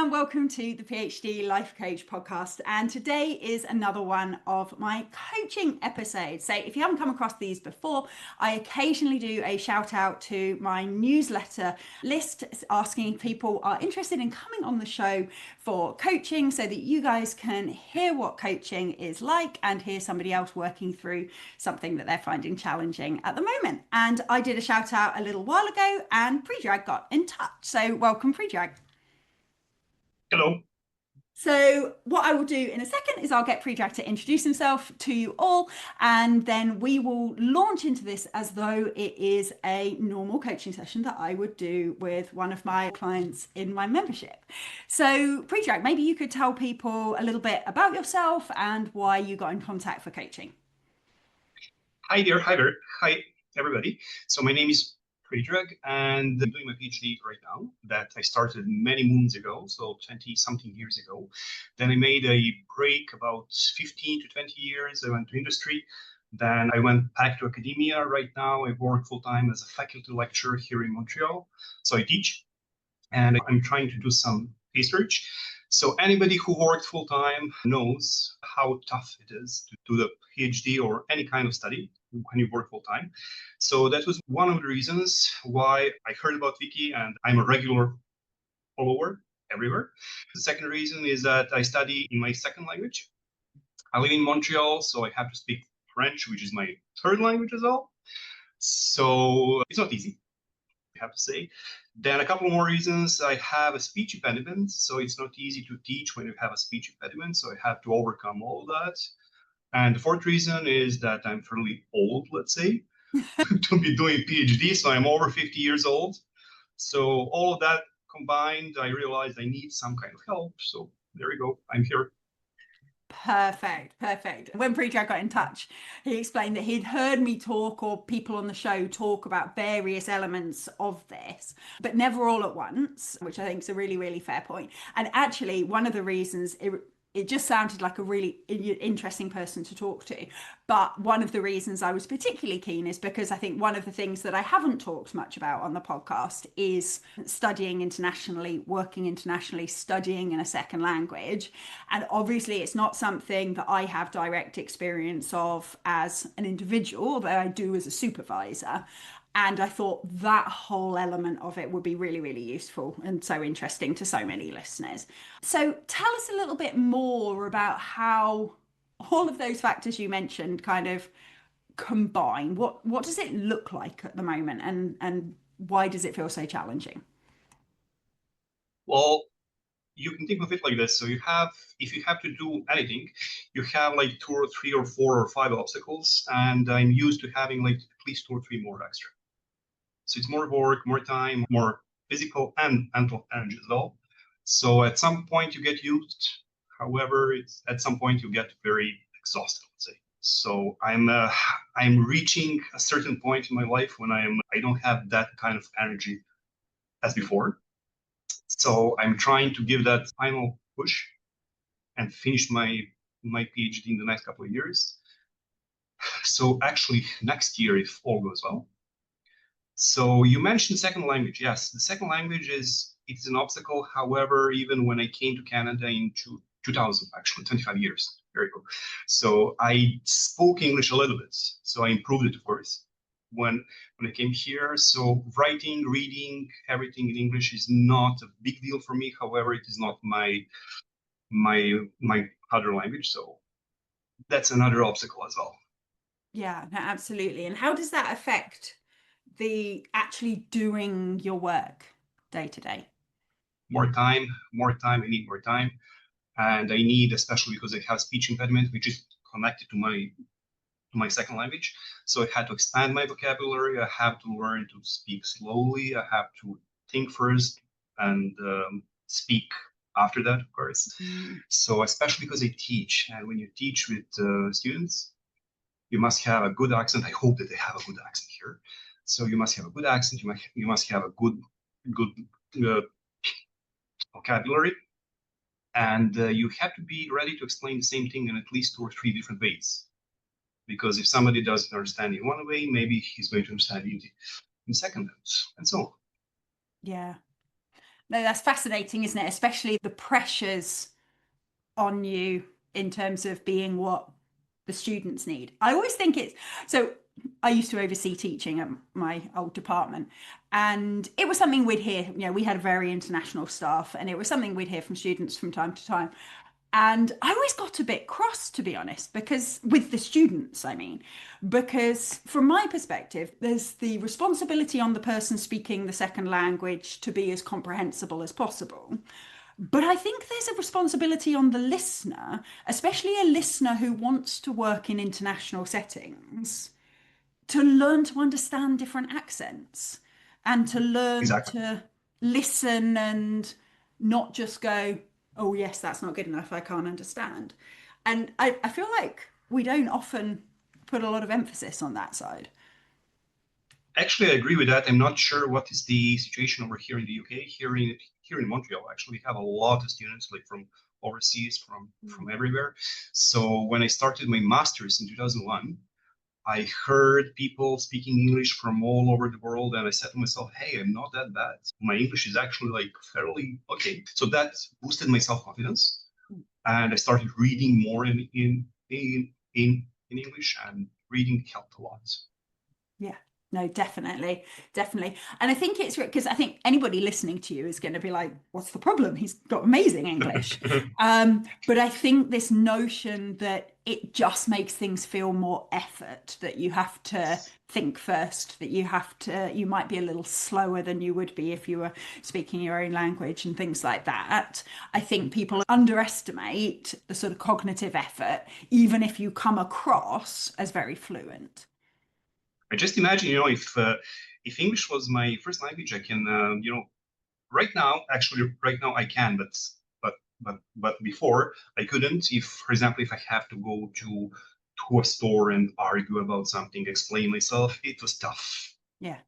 and welcome to the PhD Life Coach podcast. And today is another one of my coaching episodes. So if you haven't come across these before, I occasionally do a shout out to my newsletter list asking if people are interested in coming on the show for coaching so that you guys can hear what coaching is like and hear somebody else working through something that they're finding challenging at the moment. And I did a shout out a little while ago and Predrag got in touch. So welcome, Predrag. Hello. So what I will do in a second is I'll get Predrag to introduce himself to you all, and then we will launch into this as though it is a normal coaching session that I would do with one of my clients in my membership. So Predrag, maybe you could tell people a little bit about yourself and why you got in contact for coaching. Hi there. Hi, everybody. So my name is Predrag, and I'm doing my PhD right now that I started many moons ago, so 20 something years ago. Then I made a break about 15 to 20 years. I went to industry. Then I went back to academia. Right now, I work full time as a faculty lecturer here in Montreal. So I teach, and I'm trying to do some research. So anybody who worked full time knows how tough it is to do the PhD or any kind of study when you work full time. So that was one of the reasons why I heard about Wiki, and I'm a regular follower everywhere. The second reason is that I study in my second language. I live in Montreal, so I have to speak French, which is my third language as well. So it's not easy, I have to say. Then a couple more reasons. I have a speech impediment, so it's not easy to teach when you have a speech impediment. So I have to overcome all of that. And the fourth reason is that I'm fairly old, let's say, to be doing PhD. So I'm over 50 years old. So all of that combined, I realized I need some kind of help. So there you go. I'm here. Perfect. When Predrag got in touch, he explained that he'd heard me talk or people on the show talk about various elements of this, but never all at once, which I think is a really, really fair point. And actually, one of the reasons it just sounded like a really interesting person to talk to. But one of the reasons I was particularly keen is because I think one of the things that I haven't talked much about on the podcast is studying internationally, working internationally, studying in a second language. And obviously, it's not something that I have direct experience of as an individual, although I do as a supervisor. And I thought that whole element of it would be really, really useful and so interesting to so many listeners. So tell us a little bit more about how all of those factors you mentioned kind of combine. What does it look like at the moment, and why does it feel so challenging? Well, you can think of it like this. So if you have to do anything, you have like two or three or four or five obstacles, and I'm used to having like at least two or three more extra. So it's more work, more time, more physical and mental energy as well. So at some point you get used. However, it's at some point you get very exhausted, let's say. So I'm reaching a certain point in my life when I don't have that kind of energy as before. So I'm trying to give that final push and finish my PhD in the next couple of years. So actually next year, if all goes well. So you mentioned second language. Yes, the second language it's an obstacle. However, even when I came to Canada in 2000, actually 25 years, very ago. So I spoke English a little bit. So I improved it, of course, when I came here. So writing, reading, everything in English is not a big deal for me. However, it is not my other language. So that's another obstacle as well. Yeah, no, absolutely. And how does that affect the actually doing your work day to day? More time, more time. I need more time. And I need, especially because I have speech impediment, which is connected to my second language. So I had to expand my vocabulary. I have to learn to speak slowly. I have to think first and speak after that, of course. Mm. So especially because I teach, and when you teach with students, you must have a good accent. I hope that they have a good accent here. So you must have a good accent. You must have a good uh, vocabulary, and you have to be ready to explain the same thing in at least two or three different ways. Because if somebody doesn't understand in one way, maybe he's going to understand in second, and so on. Yeah. No, that's fascinating, isn't it? Especially the pressures on you in terms of being what the students need. I always think it's so. I used to oversee teaching at my old department, and it was something we'd hear. You know, we had a very international staff, and it was something we'd hear from students from time to time. And I always got a bit cross, to be honest, because with the students, I mean, because from my perspective, there's the responsibility on the person speaking the second language to be as comprehensible as possible. But I think there's a responsibility on the listener, especially a listener who wants to work in international settings, to learn to understand different accents and to learn Exactly. to listen and not just go, oh, yes, that's not good enough. I can't understand. And I feel like we don't often put a lot of emphasis on that side. Actually, I agree with that. I'm not sure what is the situation over here in the UK. Here in Montreal, actually, we have a lot of students like from overseas, from everywhere. So when I started my master's in 2001, I heard people speaking English from all over the world, and I said to myself, "Hey, I'm not that bad. My English is actually like fairly okay." So that boosted my self-confidence, and I started reading more in English, and reading helped a lot. Yeah, no, definitely, definitely. And I think it's because I think anybody listening to you is going to be like, what's the problem? He's got amazing English. But I think this notion that it just makes things feel more effort, that you have to think first, that you might be a little slower than you would be if you were speaking your own language and things like that. I think people underestimate the sort of cognitive effort, even if you come across as very fluent. I just imagine, if English was my first language, I can, right now, actually, right now I can, but before I couldn't. If, for example, if I have to go to a store and argue about something, explain myself, it was tough, Yeah.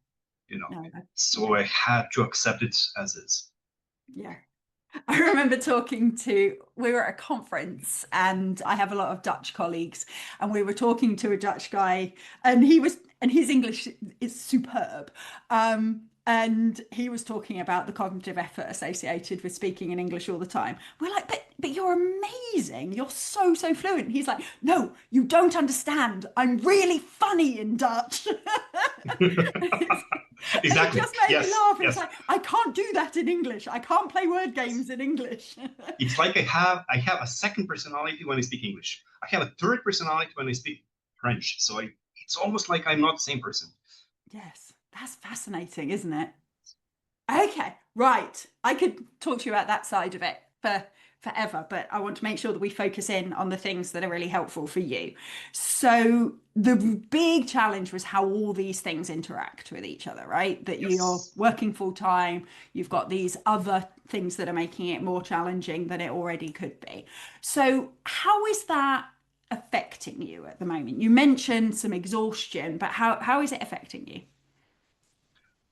you know. No, yeah, So I had to accept it as is. yeah. I remember we were at a conference and I have a lot of Dutch colleagues and we were talking to a Dutch guy and and his English is superb. And he was talking about the cognitive effort associated with speaking in English all the time. We're like, but you're amazing. You're so, so fluent. He's like, no, you don't understand. I'm really funny in Dutch. And it Exactly. just made me Yes. laugh. It's Yes. like, I can't do that in English. I can't play word Yes. games in English. It's like I have a second personality when I speak English. I have a third personality when I speak French. So it's almost like I'm not the same person. Yes, that's fascinating, isn't it? Okay, right. I could talk to you about that side of it for forever, but I want to make sure that we focus in on the things that are really helpful for you. So the big challenge was how all these things interact with each other, right? That you're Yes. working full time, you've got these other things that are making it more challenging than it already could be. So how is that affecting you at the moment? You mentioned some exhaustion, but how is it affecting you?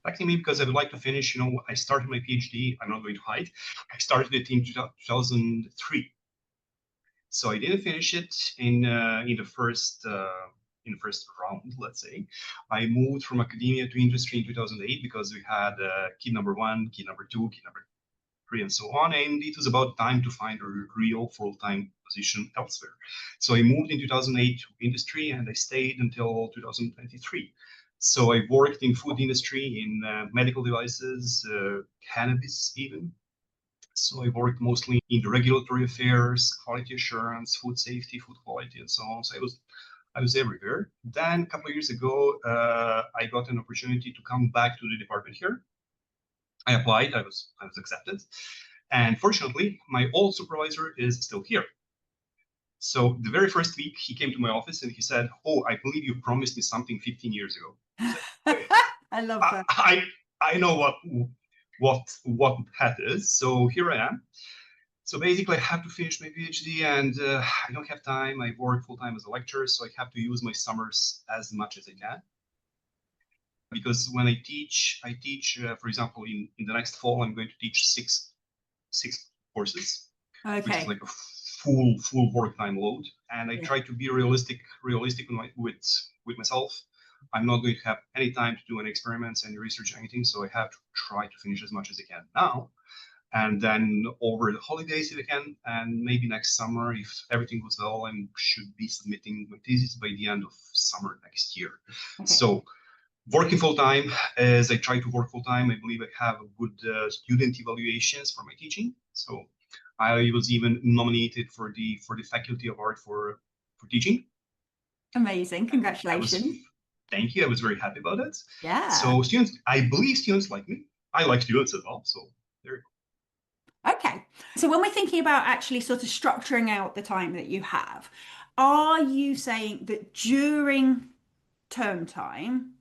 Affecting me because I would like to finish. I started my PhD. I'm not going to hide. I started it in 2003. So I didn't finish it in the first round, let's say. I moved from academia to industry in 2008 because we had kid number one, kid number two, kid number three, and so on. And it was about time to find a real full-time position elsewhere. So I moved in 2008 to industry and I stayed until 2023. So I worked in food industry, in medical devices, cannabis even. So I worked mostly in the regulatory affairs, quality assurance, food safety, food quality, and so on. So I was everywhere. Then a couple of years ago, I got an opportunity to come back to the department here. I applied. I was accepted, and fortunately, my old supervisor is still here. So the very first week, he came to my office and he said, "Oh, I believe you promised me something 15 years ago." I said, I love I, that. I, I know what that is. So here I am. So basically, I have to finish my PhD, and I don't have time. I work full time as a lecturer, so I have to use my summers as much as I can. Because when I teach, for example, in the next fall, I'm going to teach six courses, which is Okay. like a full work time load. And I Yeah. try to be realistic with myself. I'm not going to have any time to do any experiments, any research, anything. So I have to try to finish as much as I can now. And then over the holidays, if I can, and maybe next summer, if everything goes well, I should be submitting my thesis by the end of summer next year. Okay. So working full time, as I try to work full time, I believe I have good student evaluations for my teaching. So I was even nominated for the Faculty of Art for teaching. Amazing. I was, Congratulations. thank you. I was very happy about it. Yeah. So students, I believe students like me. I like students as well. So there you Okay. So when we're thinking about actually sort of structuring out the time that you have, are you saying that during term time,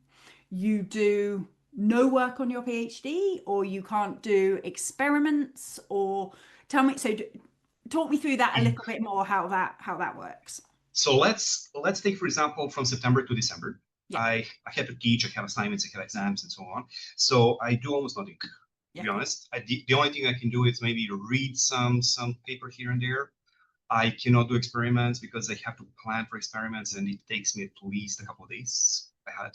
you do no work on your PhD or you can't do experiments or tell me, talk me through that a go. little bit more how that works. So let's take, for example, from September to December. Yeah. I had to teach, I have assignments, I have exams, and so on. So I do almost nothing, to Yeah. be honest. The only thing I can do is maybe read some paper here and there. I cannot do experiments because I have to plan for experiments, and it takes me at least a couple of days ahead.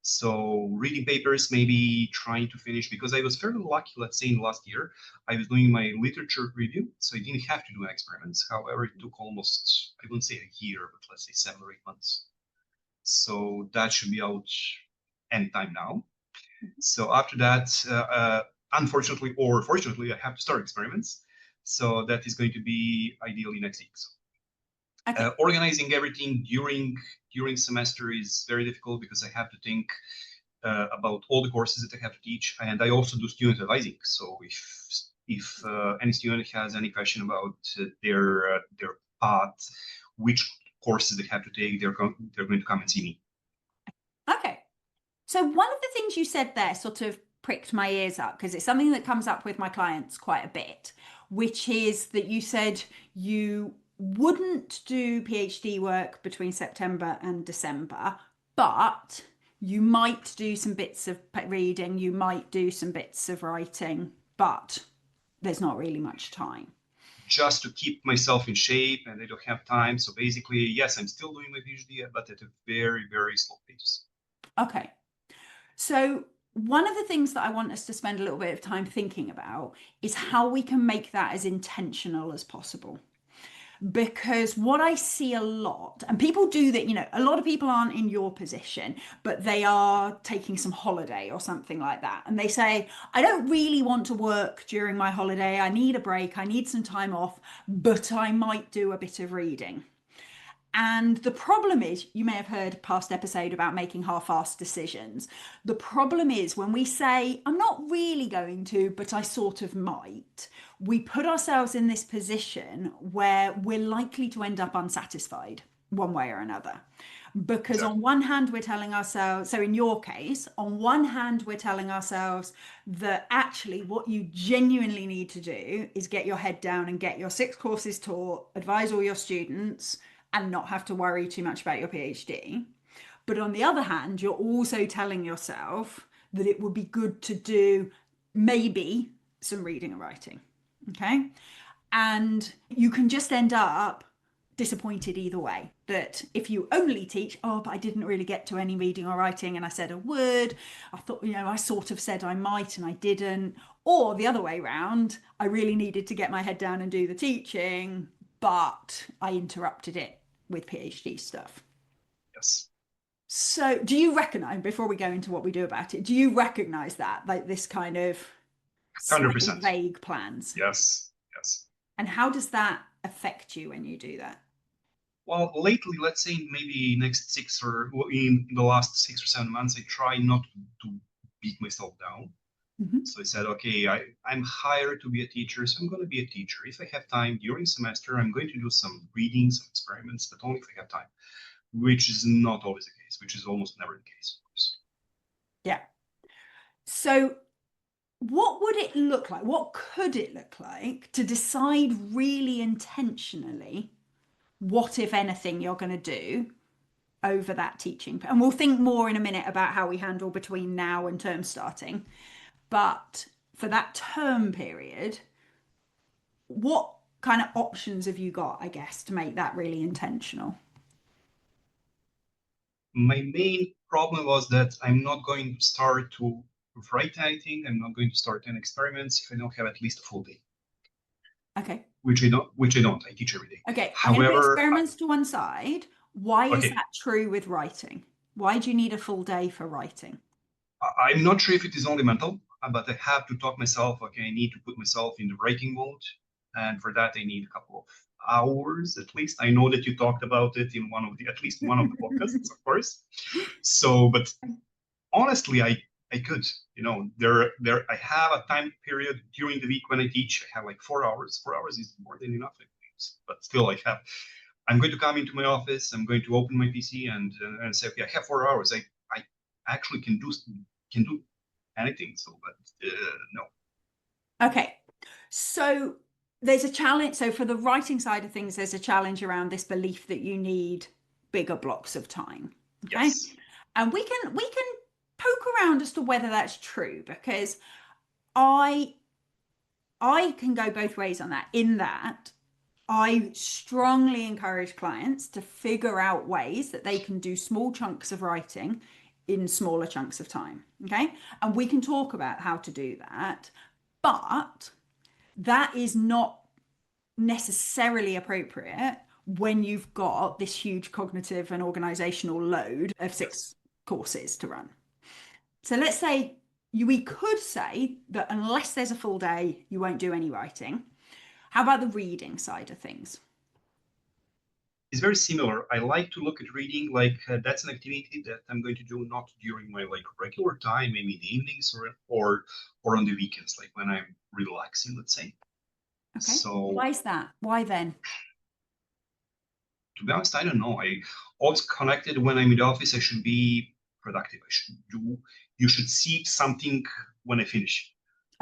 So reading papers, maybe trying to finish, because I was fairly lucky, let's say in last year, I was doing my literature review, so I didn't have to do experiments. However, it took almost, I wouldn't say a year, but let's say 7 or 8 months. So that should be out end time now. So after that, unfortunately or fortunately, I have to start experiments. So that is going to be ideally next week. So Okay. organizing everything during semester is very difficult because I have to think about all the courses that I have to teach, and I also do student advising. So if any student has any question about their path, which courses they have to take, they're going to come and see me. Okay. So one of the things you said there sort of pricked my ears up because it's something that comes up with my clients quite a bit, which is that you said you wouldn't do PhD work between September and December, but you might do some bits of reading, you might do some bits of writing, but there's not really much time. Just to keep myself in shape, and I don't have time. So basically, yes, I'm still doing my PhD, but at a very, very slow pace. Okay. So, one of the things that I want us to spend a little bit of time thinking about is how we can make that as intentional as possible. Because what I see a lot, and people do that, a lot of people aren't in your position, but they are taking some holiday or something like that. And they say, I don't really want to work during my holiday. I need a break. I need some time off, but I might do a bit of reading. And the problem is, you may have heard a past episode about making half-assed decisions. The problem is when we say, I'm not really going to, but I sort of might, we put ourselves in this position where we're likely to end up unsatisfied one way or another. Because on Exactly. one hand, we're telling ourselves, so in your case, on one hand, we're telling ourselves that actually what you genuinely need to do is get your head down and get your 6 courses taught, advise all your students, and not have to worry too much about your PhD. But on the other hand, you're also telling yourself that it would be good to do maybe some reading and writing. Okay. And you can just end up disappointed either way. That if you only teach, oh, but I didn't really get to any reading or writing and I said a word, I thought, I sort of said I might and I didn't. Or the other way round, I really needed to get my head down and do the teaching, but I interrupted it with PhD stuff. Yes. So, do you recognize, before we go into what we do about it, do you recognize that, like this kind of slightly 100%. vague plans? Yes. Yes. And how does that affect you when you do that? Well, lately, let's say maybe next in the last 6 or 7 months, I try not to beat myself down. Mhm. So I said, okay, I'm hired to be a teacher, so I'm going to be a teacher. If I have time during semester, I'm going to do some reading, some experiments, but only if I have time, which is not always the case, which is almost never the case, of course. Yeah. So, what would it look like? What could it look like to decide really intentionally what, if anything, you're going to do over that teaching? And we'll think more in a minute about how we handle between now and term starting. But for that term period, what kind of options have you got, I guess, to make that really intentional? My main problem was that I'm not going to start to write anything. I'm not going to start any experiments if I don't have at least a full day. Okay. Which I don't. Which I don't. I teach every day. Okay. I'm going to put However, experiments to one side. Why is okay, that true with writing? Why do you need a full day for writing? I'm not sure if it is only mental, but I have to talk myself. Okay, I need to put myself in the writing mode, and for that I need a couple of hours at least. I know that you talked about it in one of the at least one of the podcasts, of course. So, but honestly, I could, I have a time period during the week when I teach. I have like 4 hours. 4 hours is more than enough, I think. But still, I'm going to come into my office. I'm going to open my PC and say, okay, I have 4 hours. I actually can do anything. So, but no. Okay. So there's a challenge. So for the writing side of things, there's a challenge around this belief that you need bigger blocks of time. Okay. Yes. And we can poke around as to whether that's true because I I can go both ways on that, in that I strongly encourage clients to figure out ways that they can do small chunks of writing in smaller chunks of time. Okay. And we can talk about how to do that. But that is not necessarily appropriate when you've got this huge cognitive and organizational load of Yes. 6 courses to run. So let's say we could say that unless there's a full day, you won't do any writing. How about the reading side of things? It's very similar. I like to look at reading like that's an activity that I'm going to do not during my like regular time, maybe in the evenings or on the weekends, like when I'm relaxing, let's say. Okay. So Why is that? Why then? to be honest, I don't know. I always connected when I'm in the office. I should be productive. I should do. You should see something when I finish.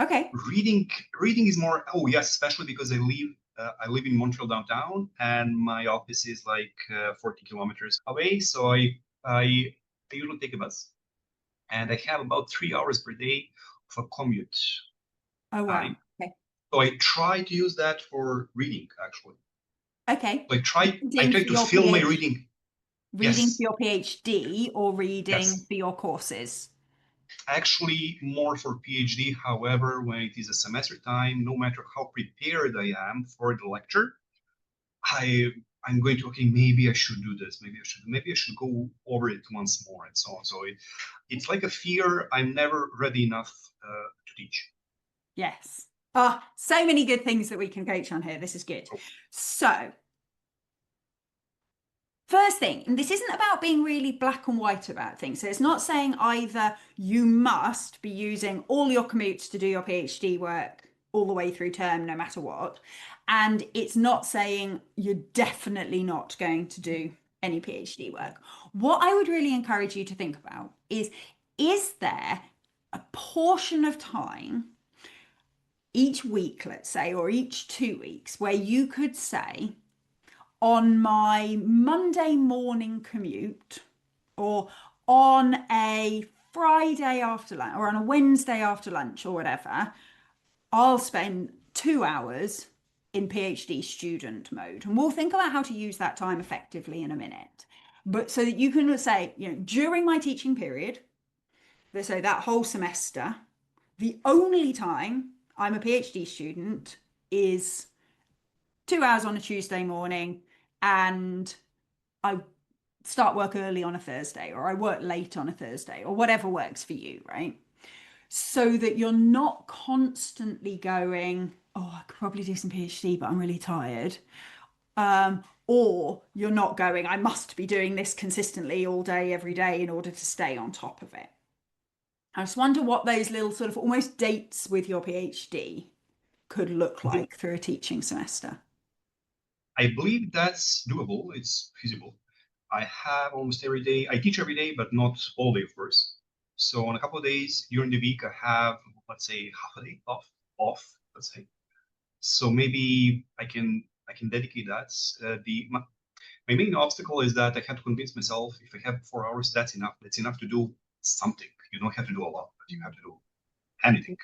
Okay. Reading, reading is more. Oh yes, especially because I live in Montreal downtown, and my office is like 40 kilometers away. So I usually take a bus, and I have about 3 hours per day of a commute Oh, wow. time. Okay. So I try to use that for reading. Actually, Okay. so I Reading try for to your fill my PhD, reading. reading for Yes, your PhD or reading yes. for your courses? Actually, more for PhD. However, when it is a semester time, no matter how prepared I am for the lecture, I I'm going to okay, maybe I should do this, maybe I should go over it once more and so on. So it's like a fear. I'm never ready enough to teach. Yes. Ah, so many good things that we can coach on here. This is good. So, first thing, and this isn't about being really black and white about things. So, it's not saying either you must be using all your commutes to do your PhD work all the way through term, no matter what. And it's not saying you're definitely not going to do any PhD work. What I would really encourage you to think about is there a portion of time each week, let's say, or each 2 weeks, where you could say, on my Monday morning commute, or on a Friday after lunch, or on a Wednesday after lunch, or whatever, I'll spend 2 hours in PhD student mode. And we'll think about how to use that time effectively in a minute. But so that you can say, during my teaching period, so that whole semester, the only time I'm a PhD student is 2 hours on a Tuesday morning, and I start work early on a Thursday, or I work late on a Thursday, or whatever works for you, right? So that you're not constantly going, oh, I could probably do some PhD, but I'm really tired. Or you're not going, I must be doing this consistently all day, every day in order to stay on top of it. I just wonder what those little sort of almost dates with your PhD could look Mhm. like through a teaching semester. I believe that's doable. It's feasible. I have almost every day. I teach every day, but not all day, of course. So on a couple of days during the week, I have let's say half a day off. Let's say. So maybe I can dedicate that. My main obstacle is that I have to convince myself if I have 4 hours, that's enough. That's enough to do something. You don't have to do a lot, but you have to do anything.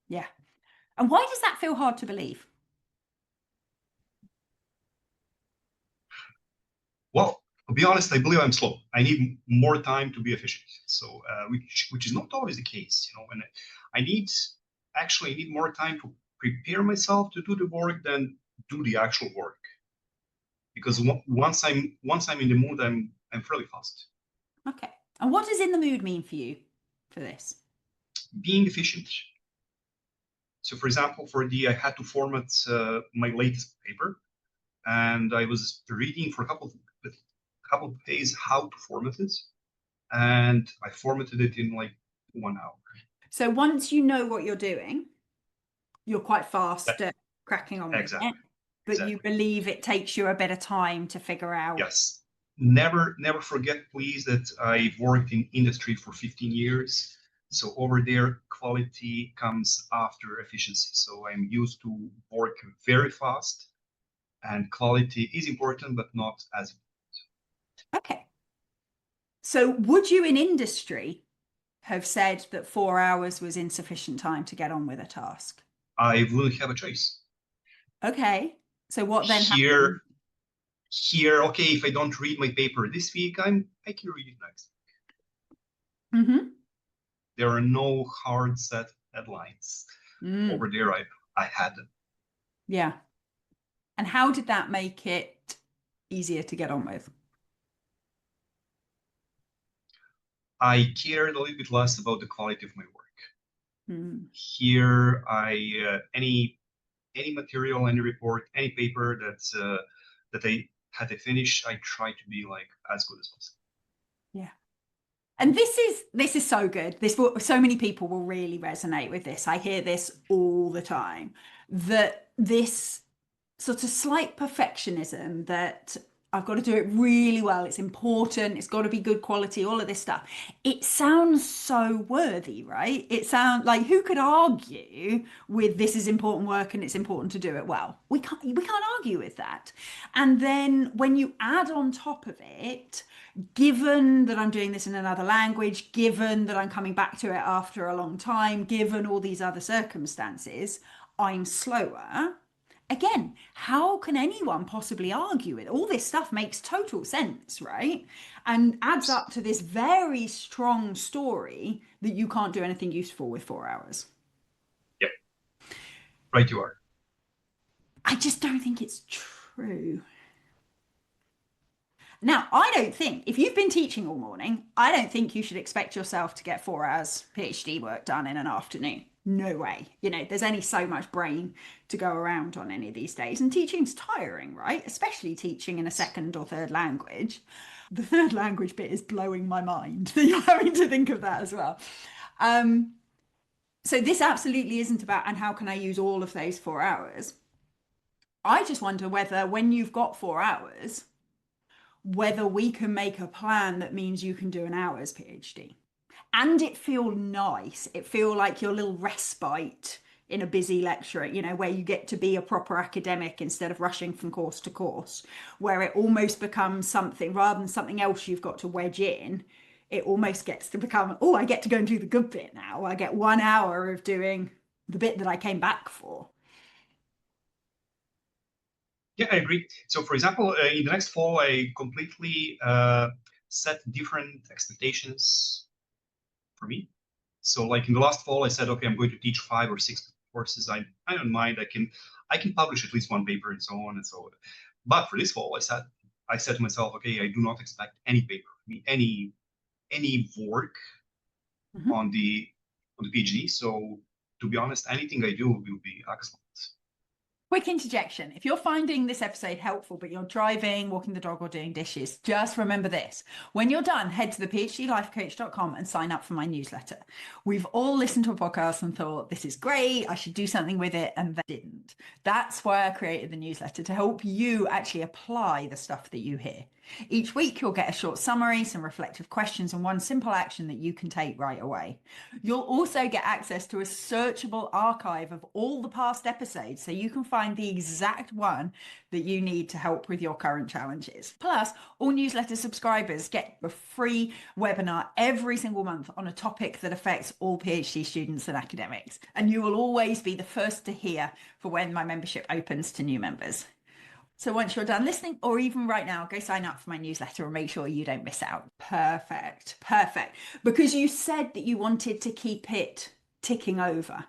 Yeah. And why does that feel hard to believe? Well, To be honest, I believe I'm slow. I need more time to be efficient. So, which is not always the case, And I need actually I need more time to prepare myself to do the work than do the actual work. Because once I'm in the mood, I'm fairly fast. Okay. And what does in the mood mean for you for this? Being efficient. So, for example, I had to format my latest paper, and I was reading for a couple of days how to format it, and I formatted it in like 1 hour. So once you know what you're doing, you're quite That, fast at cracking on with it, exactly, but you exactly. believe it takes you a bit of time to figure out. Yes. Never forget, please, that I've worked in industry for 15 years. So over there, quality comes after efficiency. So I'm used to work very fast, and quality is important, but not as important. Okay. So would you in industry have said that 4 hours was insufficient time to get on with a task? I wouldn't have a choice. Okay. So what then Here, happened? okay, if I don't read my paper this week, I can read it next. Mm-hmm. There are no hard set deadlines. Mm, Over there, I had them. yeah. And how did that make it easier to get on with? I cared a little bit less about the quality of my work. Mm, Here, any material, any report, any paper that I had to finish, I try to be like as good as possible. yeah. And this is so good. So many people will really resonate with this. I hear this all the time. That this sort of slight perfectionism that I've got to do it really well. It's important. It's got to be good quality, all of this stuff. It sounds so worthy, right? It sounds like who could argue with this is important work and it's important to do it well. We can't argue with that. And then when you add on top of it, given that I'm doing this in another language, given that I'm coming back to it after a long time, given all these other circumstances, I'm slower. Again, how can anyone possibly argue it? All this stuff makes total sense, right? And adds Yes. up to this very strong story that you can't do anything useful with 4 hours. Yeah, right you are. I just don't think it's true. Now, I don't think, if you've been teaching all morning, I don't think you should expect yourself to get 4 hours PhD work done in an afternoon. No way. There's only so much brain to go around on any of these days. And teaching's tiring, right? Especially teaching in a second or third language. The third language bit is blowing my mind that you're having to think of that as well. Um, so this absolutely isn't about, and how can I use all of those 4 hours? I just wonder whether when you've got 4 hours, whether we can make a plan that means you can do an hour's PhD. And it feel nice. It feel like your little respite in a busy lecture, where you get to be a proper academic instead of rushing from course to course, where it almost becomes something rather than something else you've got to wedge in. It almost gets to become, oh, I get to go and do the good bit now. I get 1 hour of doing the bit that I came back for. Yeah, I agree. So, for example, in the next fall, I completely set different expectations for me. So, like in the last fall, I said, okay, I'm going to teach 5 or 6 courses. I don't mind. I can publish at least one paper and so on and so on. But for this fall, I said to myself, okay, I do not expect any paper, any work Mhm. on the PhD. So, to be honest, anything I do will be excellent. Quick interjection. If you're finding this episode helpful, but you're driving, walking the dog, or doing dishes, just remember this. When you're done, head to thephddlifecoach.com and sign up for my newsletter. We've all listened to a podcast and thought, this is great, I should do something with it, and they didn't. That's why I created the newsletter, to help you actually apply the stuff that you hear. Each week, you'll get a short summary, some reflective questions, and one simple action that you can take right away. You'll also get access to a searchable archive of all the past episodes, so you can find the exact one that you need to help with your current challenges. Plus, all newsletter subscribers get a free webinar every single month on a topic that affects all PhD students and academics. And you will always be the first to hear for when my membership opens to new members. So once you're done listening, or even right now, go sign up for my newsletter and make sure you don't miss out. Perfect. Perfect. Because you said that you wanted to keep it ticking over.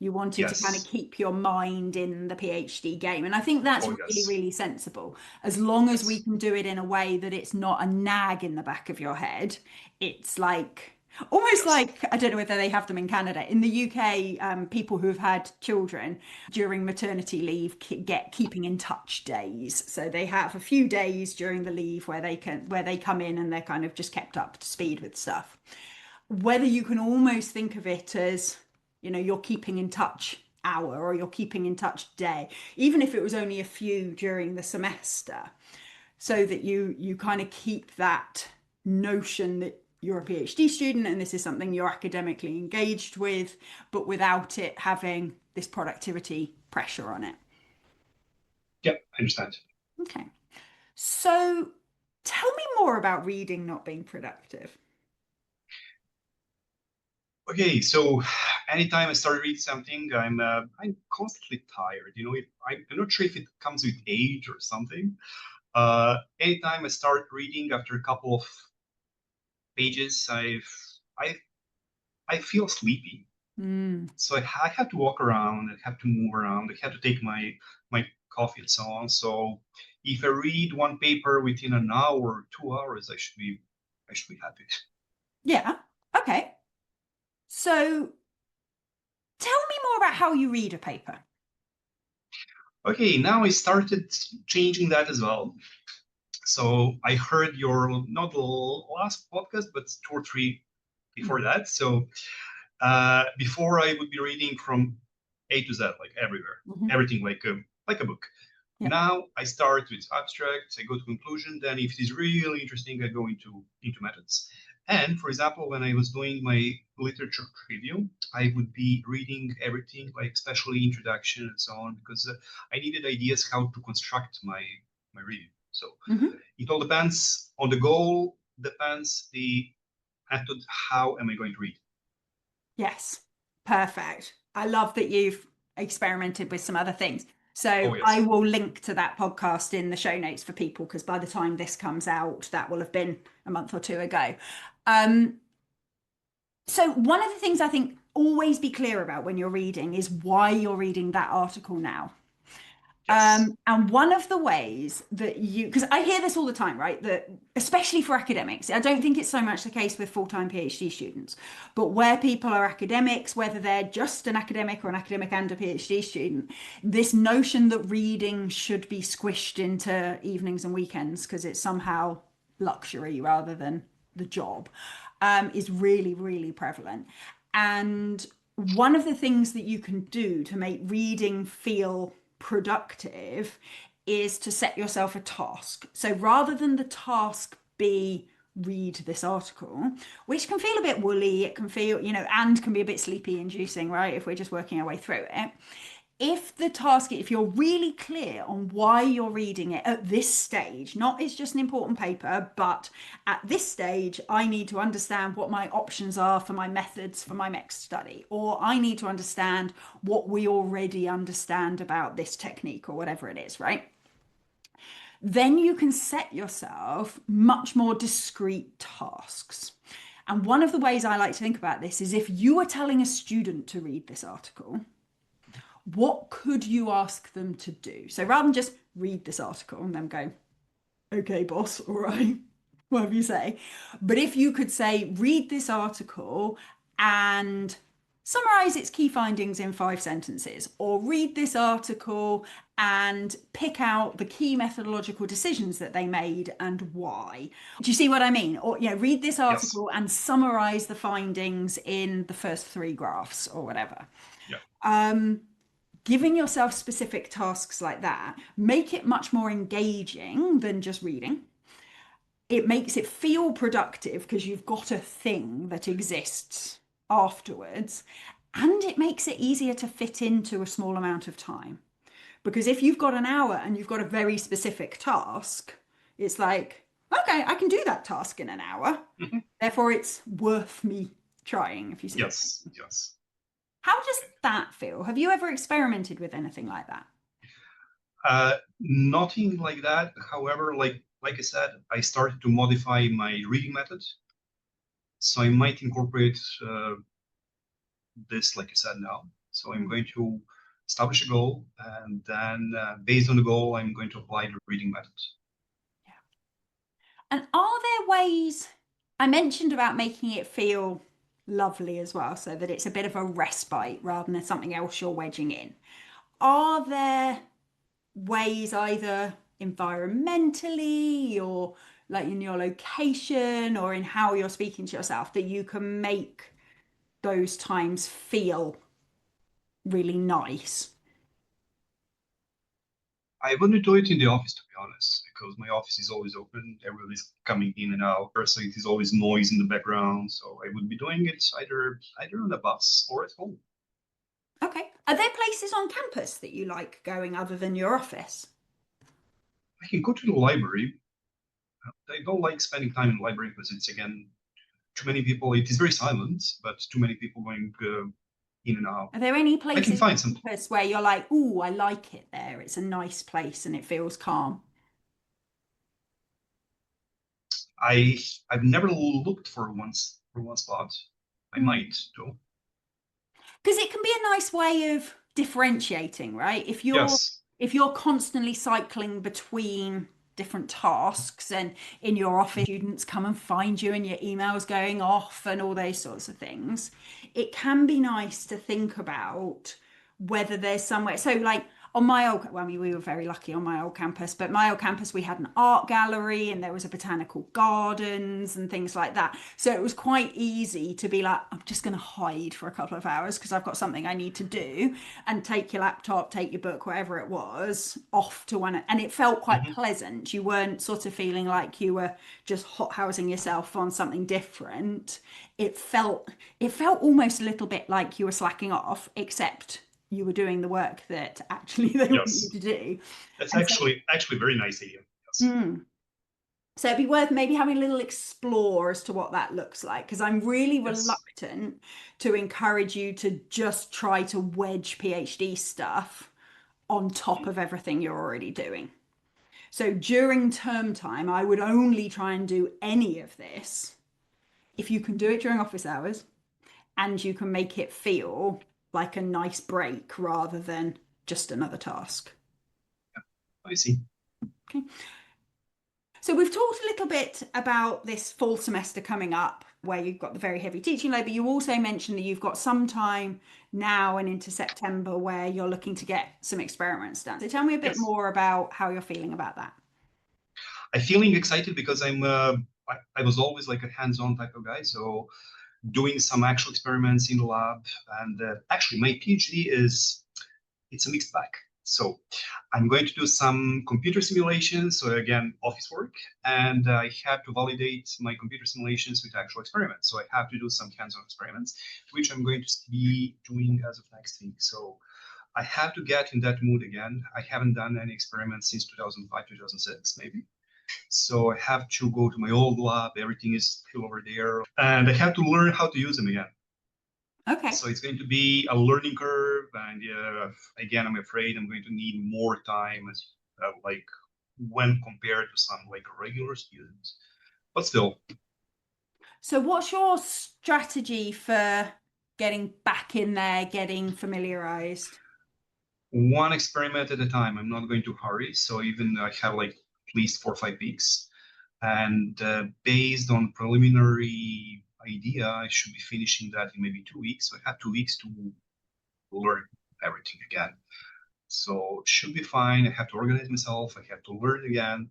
You wanted to kind of Yes. keep your mind in the PhD game. And I think that's Oh, really, yes. really sensible. As long as we Yes. can do it in a way that it's not a nag in the back of your head, it's like almost Yes. like, I don't know whether they have them in Canada. In the UK, people who have had children during maternity leave get keeping in touch days. So they have a few days during the leave where they come in and they're kind of just kept up to speed with stuff. Whether you can almost think of it as, you're keeping in touch hour or you're keeping in touch day, even if it was only a few during the semester, so that you kind of keep that notion that you're a PhD student and this is something you're academically engaged with, but without it having this productivity pressure on it. Yep, I understand. Okay. So tell me more about reading not being productive. Okay, so anytime I start reading something, I'm constantly tired. I'm not sure if it comes with age or something. Anytime I start reading after a couple of pages, I I feel sleepy. Mm. So I have to walk around, I have to move around, I have to take my coffee and so on. So if I read one paper within an hour or 2 hours, I should be happy. Yeah. Okay. So tell me more about how you read a paper. Okay, now I started changing that as well. So I heard your not the last podcast, but two or three before Mm. that. So before I would be reading from A to Z, like everywhere, Mhm. everything like a book. Yeah. Now I start with abstracts, I go to conclusion, then if it is really interesting, I go into methods. And for example, when I was doing my literature review, I would be reading everything, like especially introduction and so on, because I needed ideas how to construct my review. So Mhm. it all depends on the goal, depends the method, how am I going to read? Yes. Perfect. I love that you've experimented with some other things. Oh So I yes. will link to that podcast in the show notes for people because by the time this comes out, that will have been a month or two ago. Um, so one of the things I think always be clear about when you're reading is why you're reading that article now. Yes. And one of the ways that because I hear this all the time, right? That especially for academics, I don't think it's so much the case with full-time PhD students, but where people are academics, whether they're just an academic or an academic and a PhD student, this notion that reading should be squished into evenings and weekends because it's somehow luxury rather than the job, is really, really prevalent. And one of the things that you can do to make reading feel productive is to set yourself a task. So rather than the task be read this article, which can feel a bit woolly, it can feel, and can be a bit sleepy inducing, right? If we're just working our way through it. If you're really clear on why you're reading it at this stage, not it's just an important paper, but at this stage, I need to understand what my options are for my methods for my next study, or I need to understand what we already understand about this technique or whatever it is, right? Then you can set yourself much more discrete tasks. And one of the ways I like to think about this is if you were telling a student to read this article, what could you ask them to do? So rather than just read this article and then go, okay, boss, all right, whatever you say. But if you could say, read this article and summarize its key findings in 5 sentences, or read this article and pick out the key methodological decisions that they made and why. Do you see what I mean? Or, read this Yes. article and summarize the findings in the first 3 graphs or whatever. Yeah. Giving yourself specific tasks like that make it much more engaging than just reading. It makes it feel productive because you've got a thing that exists afterwards, and it makes it easier to fit into a small amount of time, because if you've got an hour and you've got a very specific task, it's like, okay, I can do that task in an hour, Mhm. therefore it's worth me trying, if you see what I Yes. mean. Yes. How does that feel? Have you ever experimented with anything like that? Nothing like that. However, like I said, I started to modify my reading method. So I might incorporate this, like I said, now. So I'm Mm. going to establish a goal, and then based on the goal, I'm going to apply the reading method. Yeah. And are there ways, I mentioned about making it feel lovely as well, so that it's a bit of a respite rather than something else you're wedging in. Are there ways either environmentally or like in your location or in how you're speaking to yourself that you can make those times feel really nice? I wouldn't do it in the office, to be honest, because my office is always open. Everybody's coming in and out. So it is always noise in the background. So I would be doing it either on the bus or at home. Okay. Are there places on campus that you like going other than your office? I can go to the library. I don't like spending time in the library because it's again too many people. It is very silent, but too many people going in and out. Are there any I can places find some. on campus where you're like, "Ooh, I like it there. It's a nice place and it feels calm"? I I've never looked for one spot. I Mm. might though. Because it can be a nice way of differentiating, right? Yes. If you're constantly cycling between different tasks and in your office students come and find you and your emails going off and all those sorts of things, it can be nice to think about whether there's somewhere. So like on my old, well, I mean, we were very lucky on my old campus, but my old campus, we had an art gallery and there was a botanical gardens and things like that. So it was quite easy to be like, I'm just going to hide for a couple of hours because I've got something I need to do, and take your laptop, take your book, whatever it was, off to one. And it felt quite Hmm. pleasant. You weren't sort of feeling like you were just hothousing yourself on something different. It felt it felt almost a little bit like you were slacking off, except you were doing the work that actually they want you Yes. to do. That's And so, actually very nice idea. Yes. mm, so it'd be worth maybe having a little explore as to what that looks like, because I'm really Yes. reluctant to encourage you to just try to wedge PhD stuff on top Mhm. of everything you're already doing. So during term time, I would only try and do any of this if you can do it during office hours and you can make it feel like a nice break rather than just another task. I see. Okay. So we've talked a little bit about this fall semester coming up where you've got the very heavy teaching load, but you also mentioned that you've got some time now and into September where you're looking to get some experiments done. So tell me a bit Yes. more about how you're feeling about that. I'm feeling excited because I was always like a hands-on type of guy. So doing some actual experiments in the lab, and actually my PhD is it's a mixed bag. So I'm going to do some computer simulations. So again, office work, and I have to validate my computer simulations with actual experiments. So I have to do some hands-on experiments, which I'm going to be doing as of next week. So I have to get in that mood again. I haven't done any experiments since 2005, 2006, maybe. So I have to go to my old lab. Everything is still over there, and I have to learn how to use them again. Okay. So it's going to be a learning curve, and again, I'm afraid I'm going to need more time, as like when compared to some like regular students. But still, So what's your strategy for getting back in there, getting familiarized? one experiment at a time. I'm not going to hurry. So even I have like at least 4 or 5 weeks, and based on preliminary idea, I should be finishing that in maybe 2 weeks. So I have 2 weeks to learn everything again. So it should be fine. I have to organize myself. I have to learn again.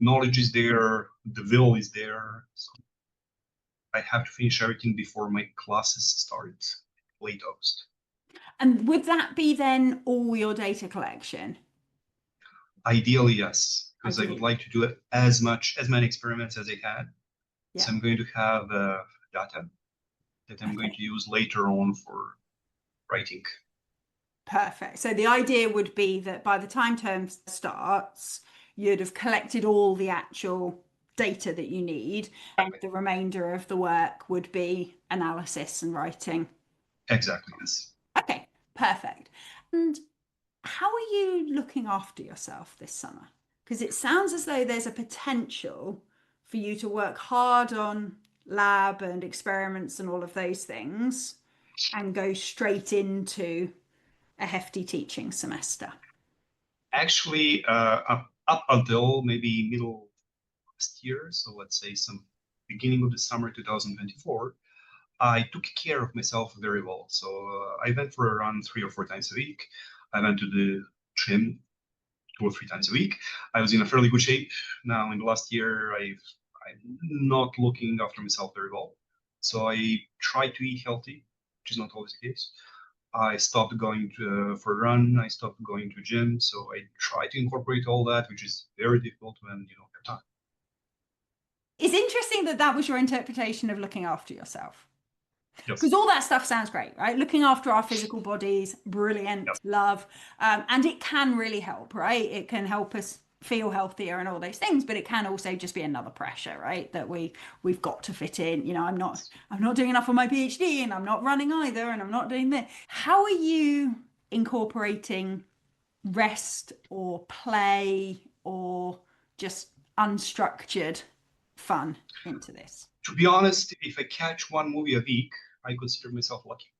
Knowledge is there. The will is there. So I have to finish everything before my classes start late August. And would that be then all your data collection? Ideally, yes, because I would Ideally. like to do as many experiments as I can. Yeah. So I'm going to have data that I'm going Okay. to use later on for writing. Perfect. So the idea would be that by the time term starts, you'd have collected all the actual data that you need, and the remainder of the work would be analysis and writing. Exactly, yes. Okay, perfect. And How are you looking after yourself this summer? Because it sounds as though there's a potential for you to work hard on lab and experiments and all of those things and go straight into a hefty teaching semester. Actually, up until maybe middle last year, so let's say some beginning of the summer 2024, I took care of myself very well. So I went for a run 3 or 4 times a week. I went to the gym 2 or 3 times a week. I was in a fairly good shape. Now in the last year, I'm not looking after myself very well. So I try to eat healthy, which is not always the case. I stopped going for a run. I stopped going to gym. So I try to incorporate all that, which is very difficult when you don't have time. It's interesting that that was your interpretation of looking after yourself. Because Yes. all that stuff sounds great, right? Looking after our physical bodies, brilliant, Yes. love. And it can really help, right? It can help us feel healthier and all those things, but it can also just be another pressure, right? That we've got to fit in. You know, I'm not doing enough on my PhD and I'm not running either and I'm not doing this. How are you incorporating rest or play or just unstructured fun into this? To be honest, if I catch one movie a week, I consider myself lucky.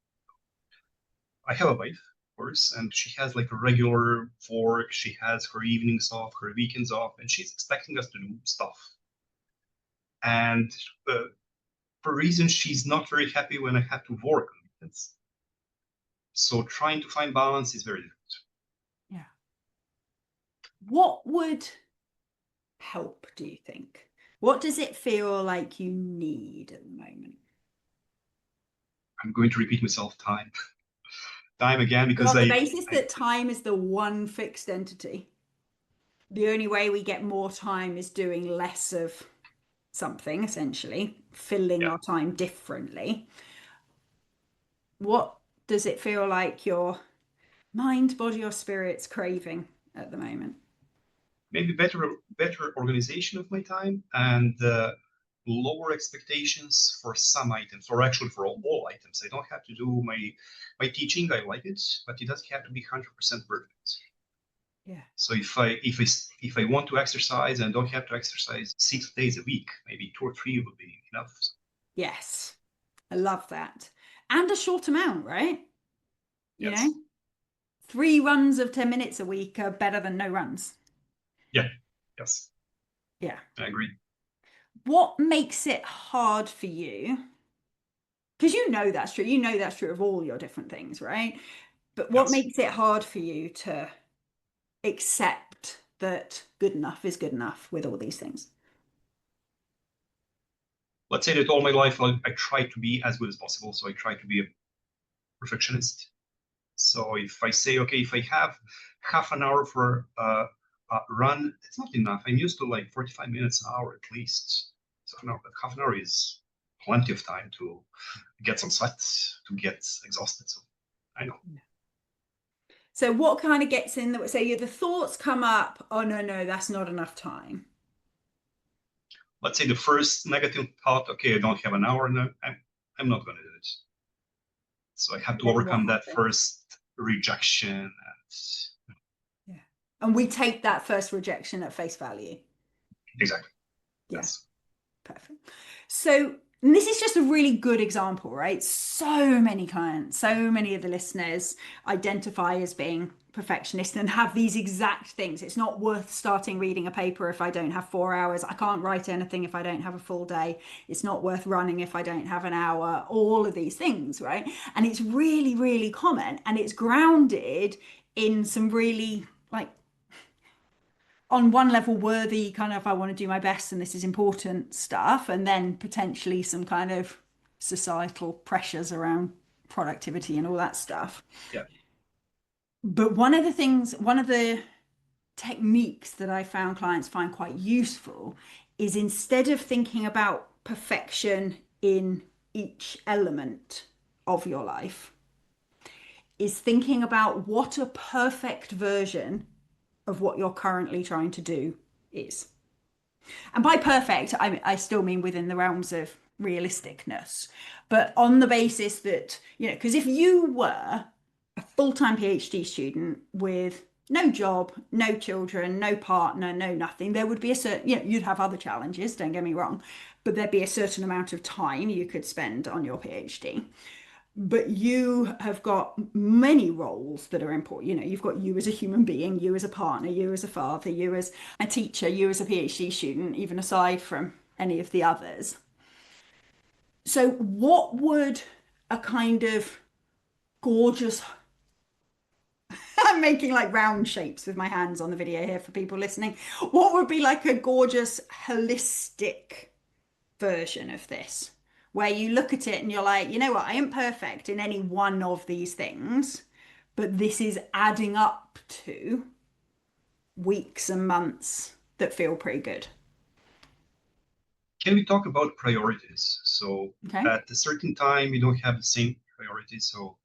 I have a wife, of course, and she has like a regular work. She has her evenings off, her weekends off, and she's expecting us to do stuff. And uh, for reasons she's not very happy when I have to work on weekends. So trying to find balance is very difficult. Yeah. What would help, do you think? What does it feel like you need at the moment? I'm going to repeat myself time again But because on the basis I that time is the one fixed entity, the only way we get more time is doing less of something, essentially, filling yeah, our time differently. What does it feel like your mind, body, or spirit's craving at the moment? maybe better organization of my time and lower expectations for some items, or actually for all items. I don't have to do my teaching. I like it, but it doesn't have to be 100% perfect. Yeah. So if I want to exercise and don't have to exercise 6 days a week, maybe 2 or 3 would be enough. Yes. I love that. And a short amount, right? You know, Yes. 3 runs of 10 minutes a week are better than no runs. Yeah. Yes. Yeah. I agree. What makes it hard for you? Because you know that's true. You know that's true of all your different things, right? But what Yes. makes it hard for you to accept that good enough is good enough with all these things? Let's say that all my life I try to be as good as possible. So I try to be a perfectionist. So if I say, okay, if I have half an hour for a run, it's not enough. I'm used to like 45 minutes an hour at least. So no, but half an hour is plenty of time to get some sweat, to get exhausted. So I know. So what kind of gets in the so the thoughts come up, oh no, no, that's not enough time. Let's say the first negative thought, okay, I don't have an hour, no, I'm not going to do it. So I have to Then what overcome that happens? first rejection. And Yeah. And we take that first rejection at face value. exactly. Yeah. Yes. Perfect. So, and this is just a really good example, right? So many clients, so many of the listeners identify as being perfectionists and have these exact things. It's not worth starting reading a paper if I don't have 4 hours. I can't write anything if I don't have a full day. It's not worth running if I don't have an hour. All of these things, right? And it's really, really common and it's grounded in some really like on one level worthy kind of I want to do my best and this is important stuff, and then potentially some kind of societal pressures around productivity and all that stuff. Yeah. But one of the techniques that I found clients find quite useful is instead of thinking about perfection in each element of your life, is thinking about what a perfect version of what you're currently trying to do is. And by perfect, I still mean within the realms of realisticness, but on the basis that, because if you were a full-time PhD student with no job, no children, no partner, no nothing, there would be a certain, you'd have other challenges, don't get me wrong, but there'd be a certain amount of time you could spend on your PhD. But you have got many roles that are important. You've got you as a human being, you as a partner, you as a father, you as a teacher, you as a PhD student, even aside from any of the others. So, what would a kind of gorgeous, I'm making like round shapes with my hands on the video here for people listening. What would be like a gorgeous, holistic version of this? Where you look at it and you're like, you know what, I am perfect in any one of these things, but this is adding up to weeks and months that feel pretty good. Can we talk about priorities? So Okay. at a certain time, you don't have the same priorities. So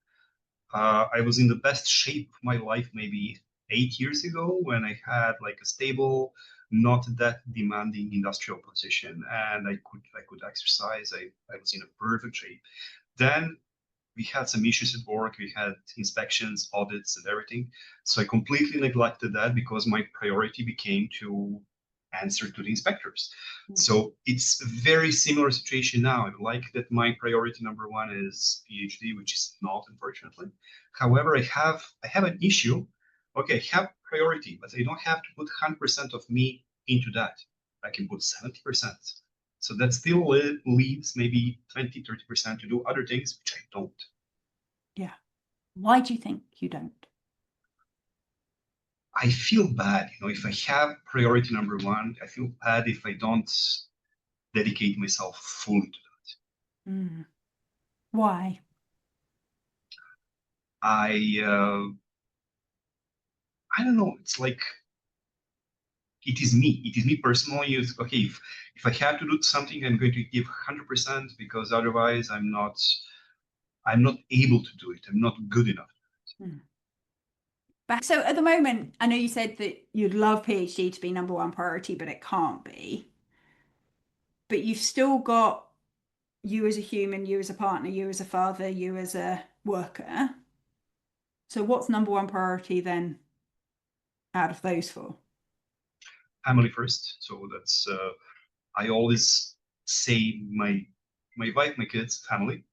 I was in the best shape of my life maybe 8 years ago when I had like a stable, not that demanding industrial position, and I could exercise. I was in a perfect shape. Then we had some issues at work. We had inspections, audits, and everything. So I completely neglected that because my priority became to answer to the inspectors. So it's a very similar situation now. I like that my priority number one is PhD, which is not, unfortunately. However, I have an issue. Okay, I have priority, but I don't have to put 100% of me into that. I can put 70%. So that still leaves maybe 20, 30% to do other things, which I don't. Yeah. Why do you think you don't? I feel bad, if I have priority number one, I feel bad if I don't dedicate myself fully to that. Mm. Why? I I don't know. It's like it is me. It is me personally. It's okay. If I have to do something, I'm going to give 100% because otherwise I'm not able to do it. I'm not good enough. Mm. But so at the moment, I know you said that you'd love PhD to be number one priority, but it can't be. But you've still got you as a human, you as a partner, you as a father, you as a worker. So what's number one priority then out of those four? Family first. So that's I always say my wife, my kids, family.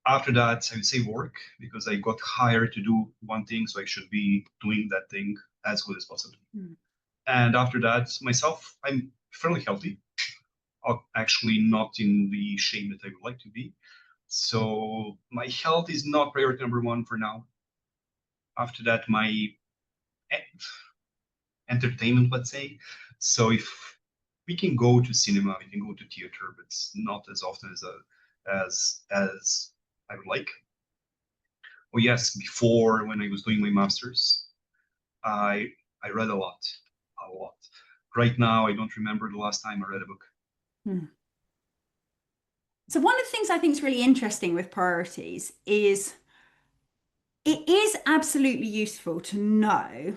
After that, I would say work because I got hired to do one thing, so I should be doing that thing as good as possible. Mm. And after that, myself, I'm fairly healthy, actually not in the shape that I would like to be. So my health is not priority number one for now. After that, my entertainment, let's say. So if we can go to cinema, we can go to theater, but it's not as often as I would like. Oh yes, before when I was doing my masters, I I read a lot, a lot. Right now, I don't remember the last time I read a book. Mm. So one of the things I think is really interesting with priorities is it is absolutely useful to know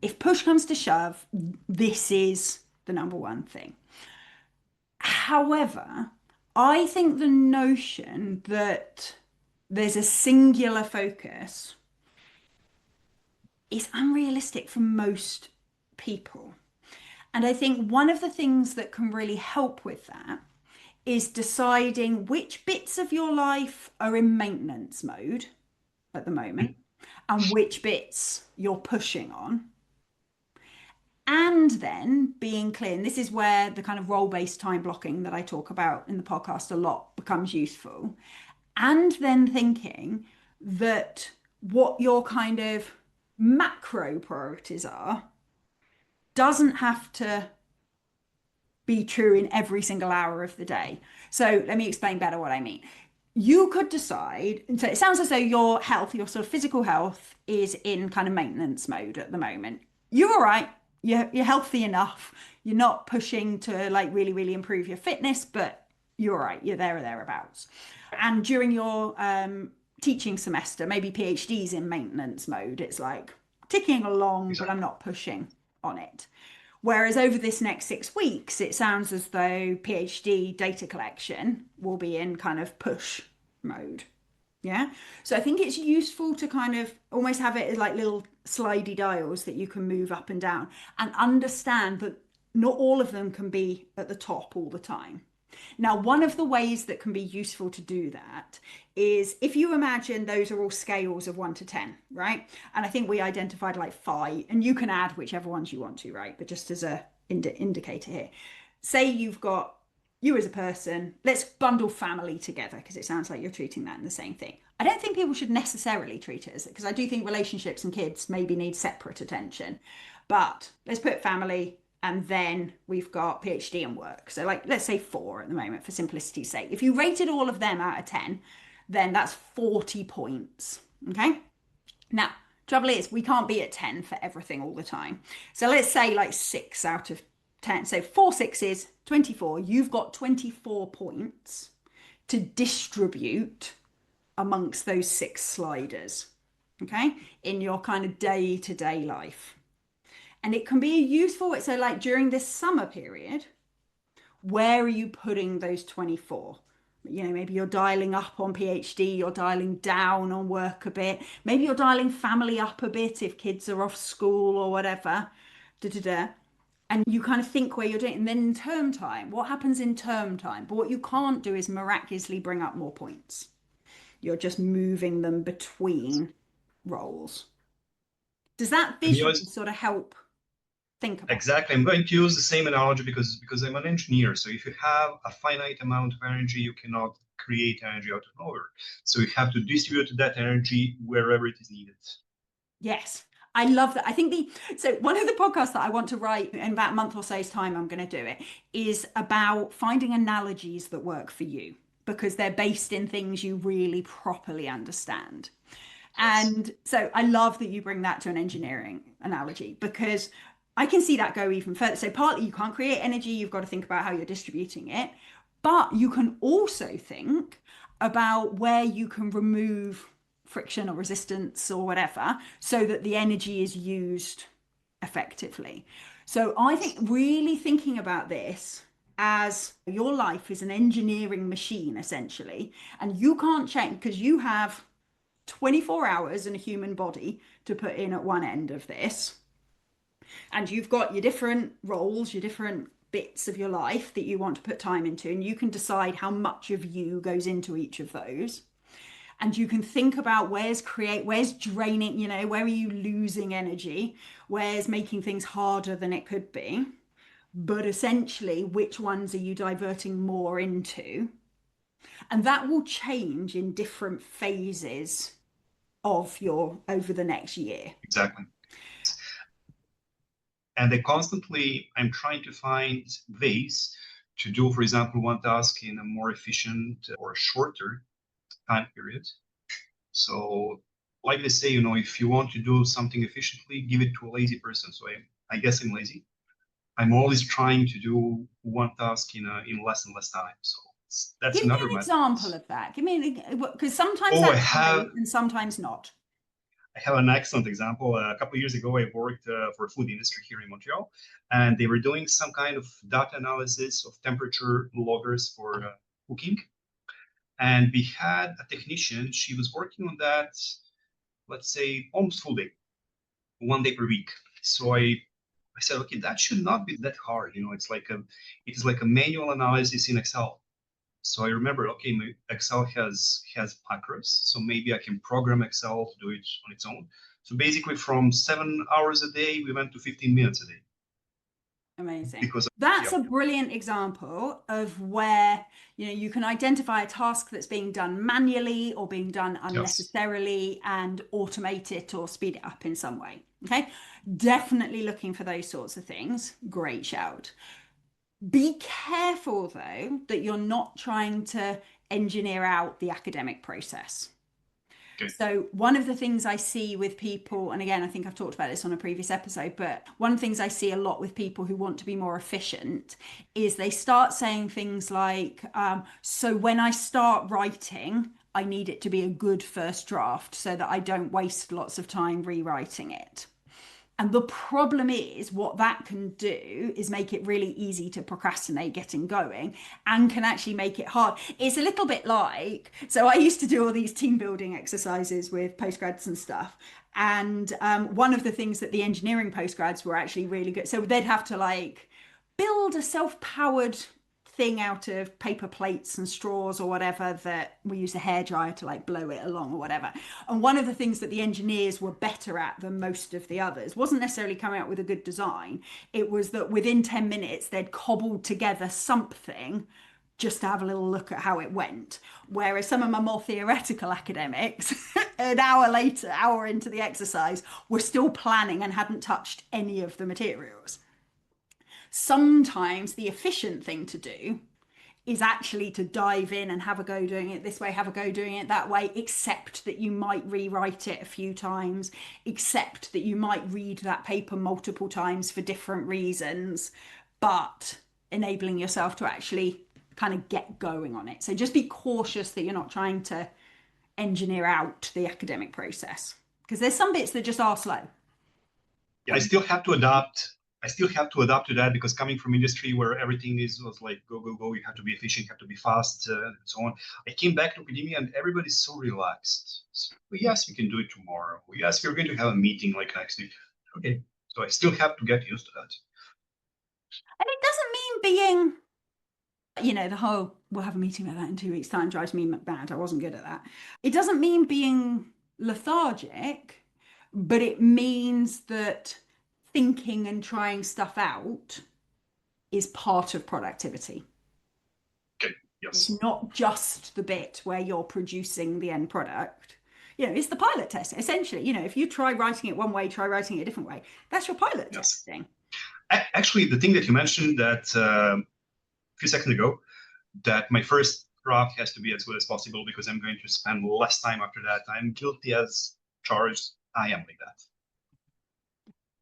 if push comes to shove, this is the number one thing. However, I think the notion that there's a singular focus is unrealistic for most people. And I think one of the things that can really help with that is deciding which bits of your life are in maintenance mode at the moment and which bits you're pushing on. And then being clear, and this is where the kind of role-based time blocking that I talk about in the podcast a lot becomes useful. And then thinking that what your kind of macro priorities are doesn't have to be true in every single hour of the day. So let me explain better what I mean. You could decide, so it sounds as though your health, your sort of physical health, is in kind of maintenance mode at the moment. You're all right. You're healthy enough. You're not pushing to like really, really improve your fitness, but you're all right. You're there or thereabouts. And during your teaching semester, maybe PhD's in maintenance mode. It's like ticking along, but I'm Exactly. not pushing on it. Whereas over this next 6 weeks, it sounds as though PhD data collection will be in kind of push mode. Yeah. So I think it's useful to kind of almost have it as like little slidey dials that you can move up and down and understand that not all of them can be at the top all the time. Now, one of the ways that can be useful to do that is if you imagine those are all scales of 1 to 10, right? And I think we identified like five, and you can add whichever ones you want to, right? But just as a indicator here, say you've got you as a person, let's bundle family together because it sounds like you're treating that in the same thing. I don't think people should necessarily treat it as it because I do think relationships and kids maybe need separate attention. But let's put family and then we've got PhD and work. So like let's say 4 at the moment for simplicity's sake. If you rated all of them out of 10, then that's 40 points. Okay? Now, trouble is, we can't be at 10 for everything all the time. So let's say like 6 out of 10. So 4 sixes, 24. You've got 24 points to distribute amongst those 6 sliders, okay, in your kind of day to day life. And it can be a useful, so like during this summer period, where are you putting those 24? You know, maybe you're dialing up on PhD, you're dialing down on work a bit. Maybe you're dialing family up a bit if kids are off school or whatever. Da, da, da. And you kind of think where you're doing. And then in term time, what happens in term time? But what you can't do is miraculously bring up more points. You're just moving them between roles. Does that And you visual know, sort of help think about exactly. I'm going to use the same analogy because I'm an engineer. So if you have a finite amount of energy, you cannot create energy out of nowhere. So you have to distribute that energy wherever it is needed. Yes, I love that. I think so one of the podcasts that I want to write in about a month or so's time, I'm going to do it, is about finding analogies that work for you because they're based in things you really properly understand. Yes. And so I love that you bring that to an engineering analogy because I can see that go even further. So partly you can't create energy, you've got to think about how you're distributing it, but you can also think about where you can remove friction or resistance or whatever so that the energy is used effectively. So I think really thinking about this as your life is an engineering machine essentially, and you can't change because you have 24 hours in a human body to put in at one end of this. And you've got your different roles, your different bits of your life that you want to put time into, and you can decide how much of you goes into each of those. And you can think about where's draining, where are you losing energy, where's making things harder than it could be. But essentially, which ones are you diverting more into? And that will change in different phases of your over the next year. Exactly. And I'm trying to find ways to do, for example, one task in a more efficient or shorter time period. So, like they say, if you want to do something efficiently, give it to a lazy person. So I guess I'm lazy. I'm always trying to do one task in less and less time. So that's Give me another an method. example of that. Give me because sometimes Oh, that's great and sometimes not. I have an excellent example. A couple of years ago, I worked for a food industry here in Montreal, and they were doing some kind of data analysis of temperature loggers for cooking. And we had a technician. She was working on that, let's say, almost full day, 1 day per week. So I said, okay, that should not be that hard. It is like a manual analysis in Excel. So I remember, okay, my Excel has macros, so maybe I can program Excel to do it on its own. So basically, from 7 hours a day, we went to 15 minutes a day Amazing. because, That's yeah, a brilliant example of where, you can identify a task that's being done manually or being done yes, unnecessarily and automate it or speed it up in some way. Okay. Definitely looking for those sorts of things. Great shout. Be careful though that you're not trying to engineer out the academic process. okay, So, one of the things I see with people, and again, I think I've talked about this on a previous episode, but one of the things I see a lot with people who want to be more efficient is they start saying things like, so when I start writing, I need it to be a good first draft so that I don't waste lots of time rewriting it. And the problem is, what that can do is make it really easy to procrastinate getting going and can actually make it hard. It's a little bit like, so I used to do all these team building exercises with postgrads and stuff. And one of the things that the engineering postgrads were actually really good. So they'd have to like build a self-powered thing out of paper plates and straws or whatever, that we use a hairdryer to like blow it along or whatever. And one of the things that the engineers were better at than most of the others wasn't necessarily coming up with a good design. It was that within 10 minutes they'd cobbled together something just to have a little look at how it went. Whereas some of my more theoretical academics, an hour later, hour into the exercise, were still planning and hadn't touched any of the materials. Sometimes the efficient thing to do is actually to dive in and have a go doing it this way, have a go doing it that way, except that you might rewrite it a few times, except that you might read that paper multiple times for different reasons, but enabling yourself to actually kind of get going on it. So just be cautious that you're not trying to engineer out the academic process, because there's some bits that just are slow. Yeah, I still have to adapt. I still have to adapt to that because coming from industry where everything was like go go go, you have to be efficient, you have to be fast, and so on. I came back to academia and everybody's so relaxed. So, well, yes, we can do it tomorrow. Well, yes, we're going to have a meeting like next week. Okay, so I still have to get used to that. And it doesn't mean being, the whole we'll have a meeting like that in 2 weeks' time drives me mad. I wasn't good at that. It doesn't mean being lethargic, but it means that thinking and trying stuff out is part of productivity. Okay, It's yes, not just the bit where you're producing the end product. It's the pilot test. Essentially, if you try writing it one way, try writing it a different way. That's your pilot yes. testing. Actually, the thing that you mentioned that a few seconds ago, that my first draft has to be as good as possible because I'm going to spend less time after that. I'm guilty as charged. I am like that.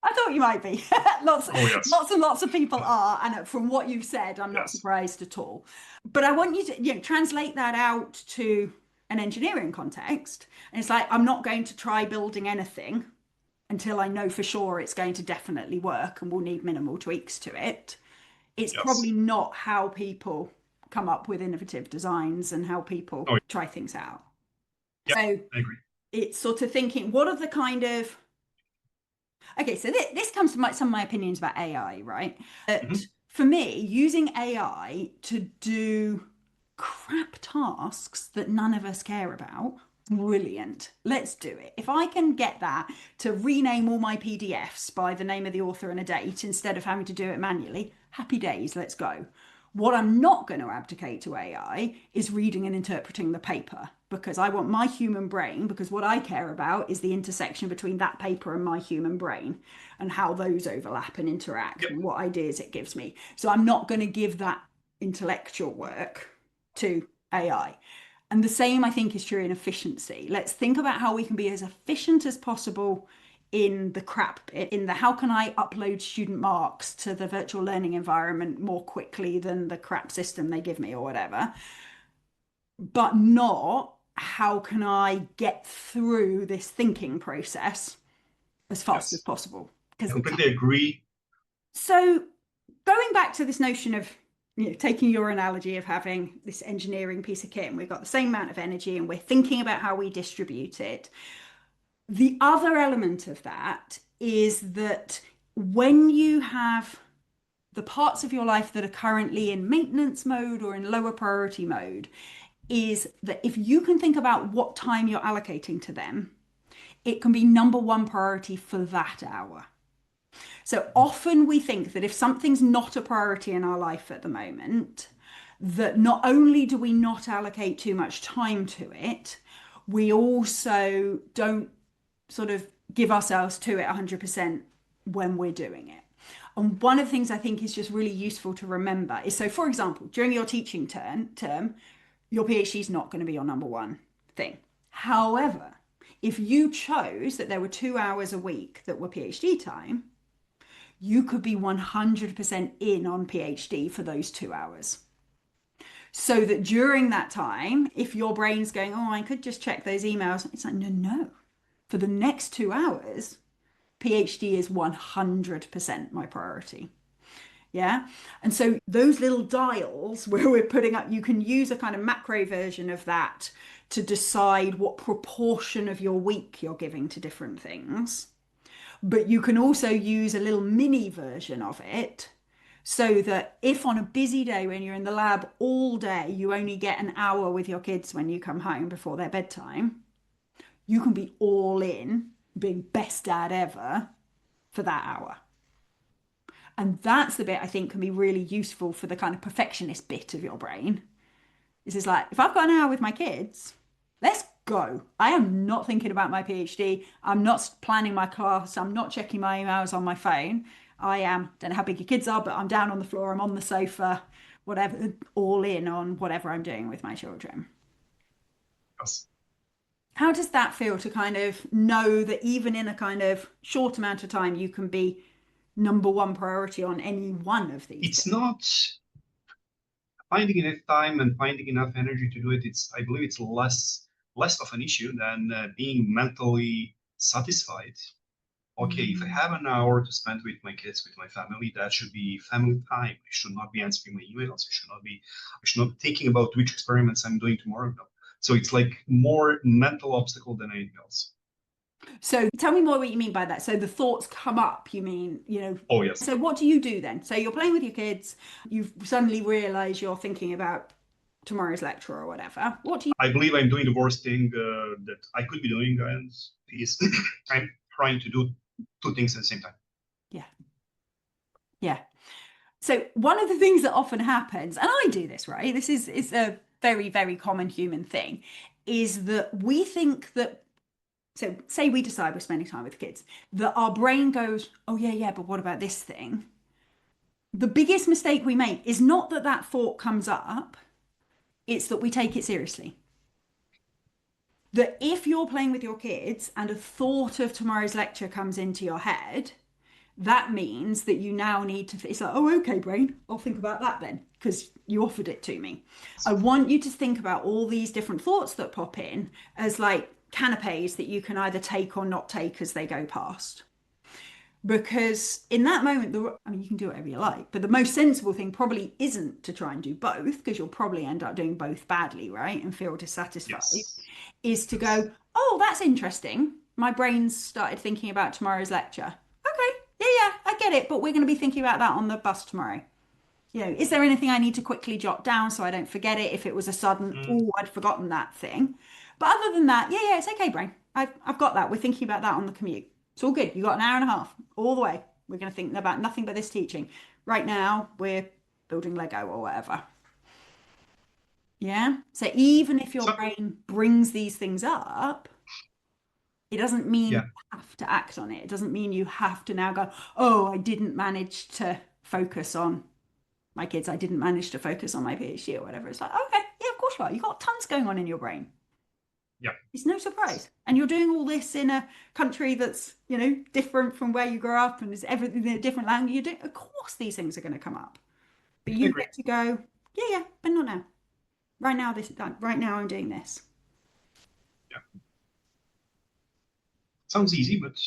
I thought you might be. lots, Oh yes, lots and lots of people are, and from what you've said, I'm not yes, surprised at all. But I want you to, translate that out to an engineering context, and it's like I'm not going to try building anything until I know for sure it's going to definitely work and we'll need minimal tweaks to it. It's probably yes. not how people come up with innovative designs and how people Oh try things out. yeah, So I agree. it's sort of thinking, what are the kind of okay, so this comes to some of my opinions about AI, right? That Hmm. for me, using AI to do crap tasks that none of us care about, brilliant. Let's do it. If I can get that to rename all my PDFs by the name of the author and a date instead of having to do it manually, happy days, let's go. What I'm not going to abdicate to AI is reading and interpreting the paper, because I want my human brain, because what I care about is the intersection between that paper and my human brain and how those overlap and interact Yep. and what ideas it gives me. So I'm not going to give that intellectual work to AI. And the same, I think, is true in efficiency. Let's think about how we can be as efficient as possible in the crap bit, in the how can I upload student marks to the virtual learning environment more quickly than the crap system they give me or whatever, but not how can I get through this thinking process as fast as Yes. possible. I Because completely agree. so going back to this notion of taking your analogy of having this engineering piece of kit and we've got the same amount of energy and we're thinking about how we distribute it. The other element of that is that when you have the parts of your life that are currently in maintenance mode or in lower priority mode, is that if you can think about what time you're allocating to them, it can be number one priority for that hour. So often we think that if something's not a priority in our life at the moment, that not only do we not allocate too much time to it, we also don't sort of give ourselves to it 100% when we're doing it. And one of the things I think is just really useful to remember is, so for example, during your teaching term, your PhD is not going to be your number one thing. However, if you chose that there were 2 hours a week that were PhD time, you could be 100% in on PhD for those 2 hours. So that during that time, if your brain's going, oh, I could just check those emails, it's like, no, no. For the next 2 hours, PhD is 100% my priority. Yeah. And so those little dials where we're putting up, you can use a kind of macro version of that to decide what proportion of your week you're giving to different things. But you can also use a little mini version of it so that if on a busy day when you're in the lab all day, you only get an hour with your kids when you come home before their bedtime, you can be all in, being best dad ever for that hour. And that's the bit I think can be really useful for the kind of perfectionist bit of your brain. Is it's like, if I've got an hour with my kids, let's go. I am not thinking about my PhD. I'm not planning my class. I'm not checking my emails on my phone. I am, don't know how big your kids are, but I'm down on the floor, I'm on the sofa, whatever, all in on whatever I'm doing with my children. Yes. How does that feel to kind of know that even in a kind of short amount of time, you can be number one priority on any one of these It's bits? not finding enough time and finding enough energy to do it. It's, I believe it's less of an issue than being mentally satisfied. Okay, if I Mm. have an hour to spend with my kids, with my family, that should be family time. I should not be answering my emails. I should not be thinking about which experiments I'm doing tomorrow. No. So it's like more mental obstacle than anything else. So tell me more what you mean by that. So the thoughts come up, you mean, Oh yes. so what do you do then? So you're playing with your kids, you've suddenly realized you're thinking about tomorrow's lecture or whatever. What do you, I believe I'm doing the worst thing that I could be doing, and is I'm trying to do two things at the same time. yeah, yeah. So one of the things that often happens, and I do this, right? This is a very, very common human thing, is that we think that, so say we decide we're spending time with kids, that our brain goes, oh yeah, yeah, but what about this thing? The biggest mistake we make is not that that thought comes up, it's that we take it seriously. That if you're playing with your kids and a thought of tomorrow's lecture comes into your head, that means that you now need to, it's like, oh, okay, brain, I'll think about that then, because you offered it to me. I want you to think about all these different thoughts that pop in as like canapes that you can either take or not take as they go past. Because in that moment, I mean, you can do whatever you like, but the most sensible thing probably isn't to try and do both, because you'll probably end up doing both badly, right? And feel dissatisfied, Yes. is to Yes. go, oh, that's interesting. My brain's started thinking about tomorrow's lecture. Okay, yeah, yeah, I get it, but we're going to be thinking about that on the bus tomorrow. Is there anything I need to quickly jot down so I don't forget it if it was a sudden, Mm. oh, I'd forgotten that thing. But other than that, yeah, yeah, it's okay, brain. I've got that. We're thinking about that on the commute. It's all good. You got an hour and a half all the way. We're going to think about nothing but this teaching. Right now, we're building Lego or whatever. Yeah. So even if your So brain brings these things up, it doesn't mean you yeah, have to act on it. It doesn't mean you have to now go, oh, I didn't manage to focus on my kids, I didn't manage to focus on my PhD or whatever. It's like, okay, yeah, of course you are. You've got tons going on in your brain. yeah, It's no surprise. And you're doing all this in a country that's, different from where you grew up and is everything in a different language. You do, of course, these things are going to come up. But I you agree. get to go, yeah, yeah, but not now. Right now I'm doing this. Yeah, sounds easy, but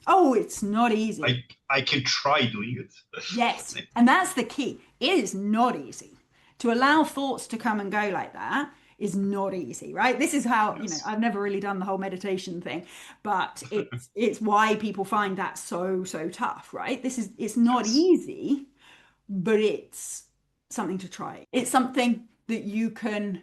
Oh, it's not easy. I can try doing it. Let's Yes. say. And that's the key. It is not easy. To allow thoughts to come and go like that is not easy, right? This is how, Yes. I've never really done the whole meditation thing, but it's why people find that so, so tough, right? It's not Yes. easy, but it's something to try. It's something that you can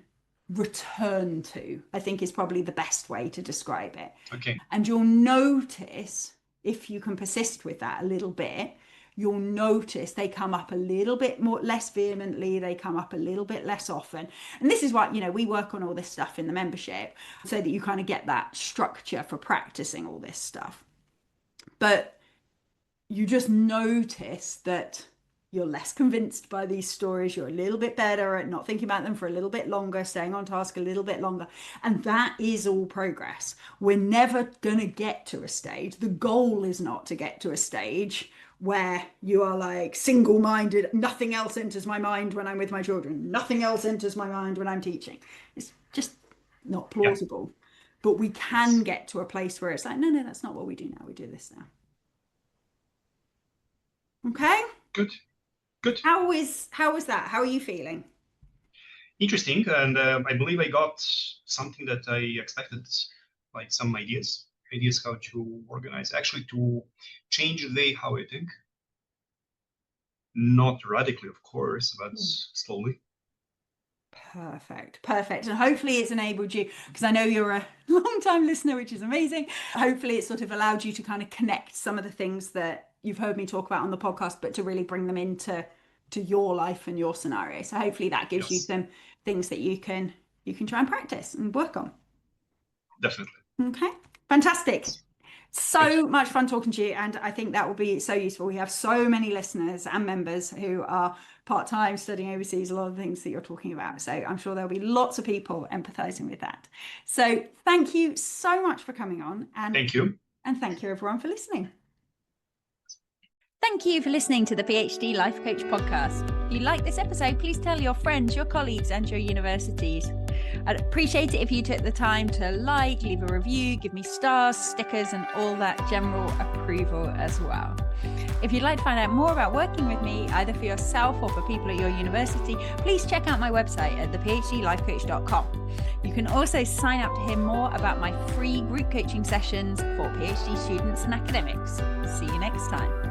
return to, I think is probably the best way to describe it. Okay. And you'll notice if you can persist with that a little bit, you'll notice they come up a little bit more less vehemently, they come up a little bit less often. And this is what, we work on all this stuff in the membership so that you kind of get that structure for practicing all this stuff. But you just notice that you're less convinced by these stories. You're a little bit better at not thinking about them for a little bit longer, staying on task a little bit longer. And that is all progress. We're never going to get to a stage. The goal is not to get to a stage where you are like single minded. Nothing else enters my mind when I'm with my children. Nothing else enters my mind when I'm teaching. It's just not Yeah. plausible. But we can Yes. get to a place where it's like, no, no, that's not what we do now. We do this now. Okay. Good. Good. How was that? How are you feeling? Interesting. And I believe I got something that I expected, like some ideas how to organize, actually to change the way how I think. Not radically, of course, but slowly. Perfect. And hopefully it's enabled you, because I know you're a long time listener, which is amazing. Hopefully it sort of allowed you to kind of connect some of the things that you've heard me talk about on the podcast, but to really bring them into your life and your scenario. So hopefully that gives you Yes, some things that you can try and practice and work on. definitely. Okay. Fantastic. Yes. Good. So much fun talking to you, and I think that will be so useful. We have so many listeners and members who are part-time studying overseas, a lot of the things that you're talking about. So I'm sure there'll be lots of people empathizing with that. So thank you so much for coming on, Thank you. and thank you everyone for listening. Thank you for listening to the PhD Life Coach podcast. If you like this episode, please tell your friends, your colleagues, and your universities. I'd appreciate it if you took the time to leave a review, give me stars, stickers, and all that general approval as well. If you'd like to find out more about working with me, either for yourself or for people at your university, please check out my website at thephdlifecoach.com. You can also sign up to hear more about my free group coaching sessions for PhD students and academics. See you next time.